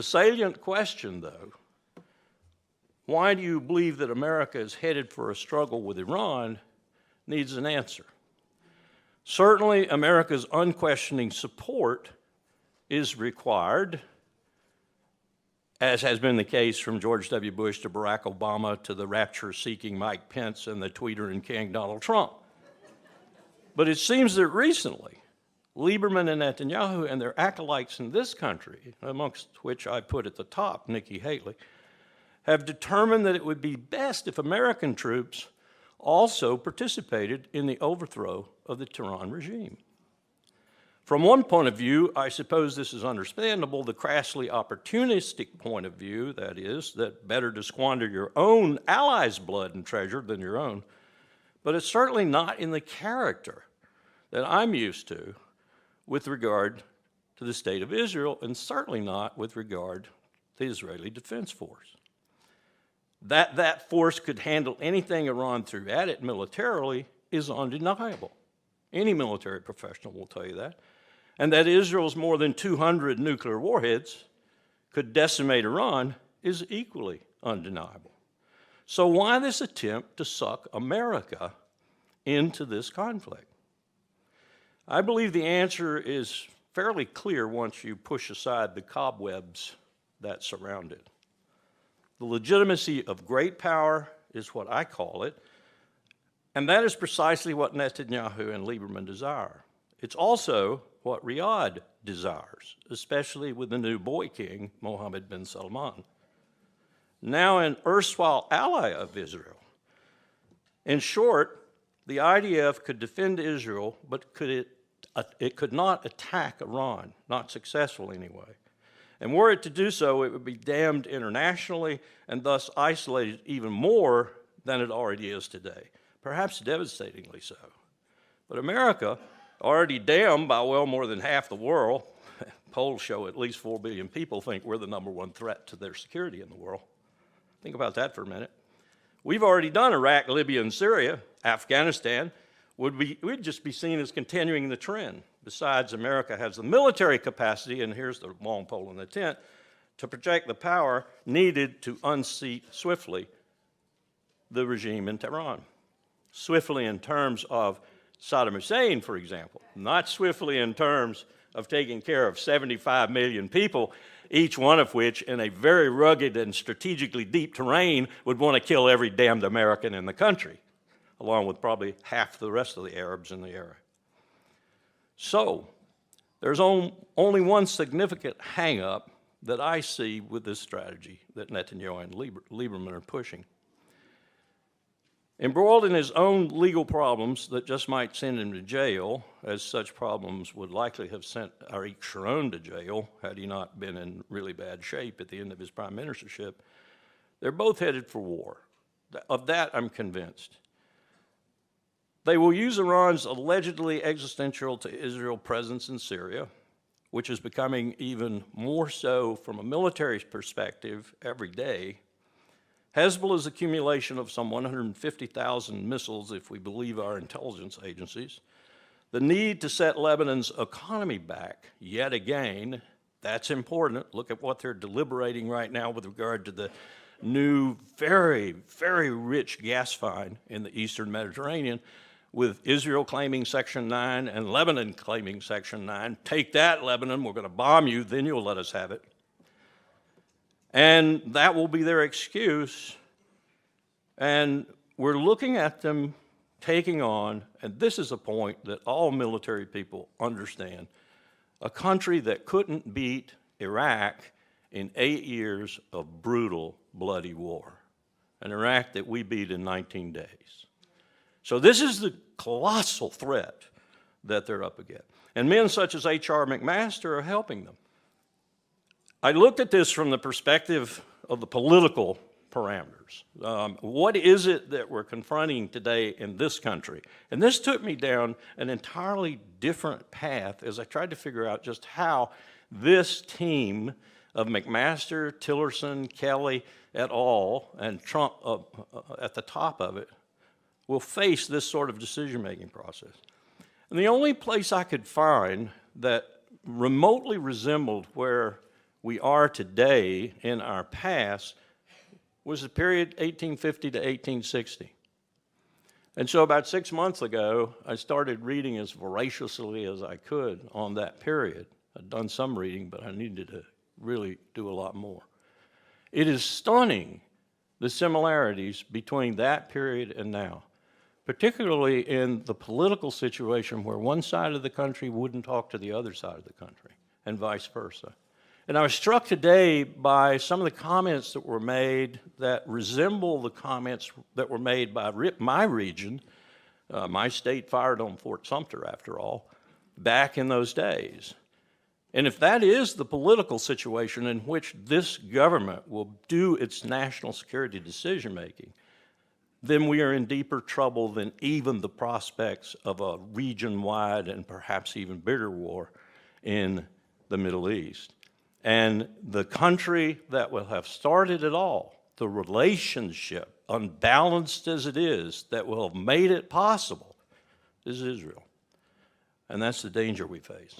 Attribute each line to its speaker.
Speaker 1: The salient question, though, why do you believe that America is headed for a struggle with Iran, needs an answer. Certainly, America's unquestioning support is required, as has been the case from George W. Bush to Barack Obama to the rapture-seeking Mike Pence and the tweeter King Donald Trump. But it seems that recently, Lieberman and Netanyahu and their acolytes in this country, amongst which I put at the top Nikki Haley, have determined that it would be best if American troops also participated in the overthrow of the Tehran regime. From one point of view, I suppose this is understandable, the crassly opportunistic point of view, that is, that better to squander your own allies' blood and treasure than your own, but it's certainly not in the character that I'm used to with regard to the state of Israel, and certainly not with regard to the Israeli Defense Force. That force could handle anything Iran threw at it militarily is undeniable. Any military professional will tell you that. And that Israel's more than 200 nuclear warheads could decimate Iran is equally undeniable. So why this attempt to suck America into this conflict? I believe the answer is fairly clear once you push aside the cobwebs that surround it. The legitimacy of great power is what I call it, and that is precisely what Netanyahu and Lieberman desire. It's also what Riyadh desires, especially with the new boy king, Mohammed bin Salman, now an erstwhile ally of Israel. In short, the IDF could defend Israel, but it could not attack Iran, not successfully anyway. And were it to do so, it would be damned internationally and thus isolated even more than it already is today, perhaps devastatingly so. But America, already damned by well more than half the world, polls show at least 4 billion people think we're the #1 threat to their security in the world. Think about that for a minute. We've already done Iraq, Libya, and Syria. Afghanistan we'd just be seen as continuing the trend. Besides, America has the military capacity, and here's the long pole in the tent, to project the power needed to unseat swiftly the regime in Tehran. Swiftly in terms of Saddam Hussein, for example, not swiftly in terms of taking care of 75 million people, each one of which in a very rugged and strategically deep terrain would want to kill every damned American in the country, along with probably half the rest of the Arabs in the area. So, there's only one significant hang-up that I see with this strategy that Netanyahu and Lieberman are pushing. Embroiled in his own legal problems that just might send him to jail, as such problems would likely have sent Ariel Sharon to jail had he not been in really bad shape at the end of his prime ministership, they're both headed for war. Of that, I'm convinced. They will use Iran's allegedly existential to Israel presence in Syria, which is becoming even more so from a military perspective every day. Hezbollah's accumulation of some 150,000 missiles, if we believe our intelligence agencies, the need to set Lebanon's economy back yet again, that's important. Look at what they're deliberating right now with regard to the new, very, very rich gas find in the Eastern Mediterranean, with Israel claiming Section 9 and Lebanon claiming Section 9. Take that, Lebanon, we're going to bomb you, then you'll let us have it. And that will be their excuse. And we're looking at them taking on, and this is a point that all military people understand, a country that couldn't beat Iraq in 8 years of brutal, bloody war, an Iraq that we beat in 19 days. So this is the colossal threat that they're up against. And men such as H.R. McMaster are helping them. I looked at this from the perspective of the political parameters. What is it that we're confronting today in this country? And this took me down an entirely different path as I tried to figure out just how this team of McMaster, Tillerson, Kelly, et al., and Trump at the top of it, will face this sort of decision-making process. And the only place I could find that remotely resembled where we are today in our past was the period 1850 to 1860. And so about 6 months ago, I started reading as voraciously as I could on that period. I'd done some reading, but I needed to really do a lot more. It is stunning, the similarities between that period and now, particularly in the political situation where one side of the country wouldn't talk to the other side of the country, and vice versa. And I was struck today by some of the comments that were made that resemble the comments that were made by my region. My state fired on Fort Sumter, after all, back in those days. And if that is the political situation in which this government will do its national security decision-making, then we are in deeper trouble than even the prospects of a region-wide and perhaps even bigger war in the Middle East. And the country that will have started it all, the relationship, unbalanced as it is, that will have made it possible, is Israel. And that's the danger we face.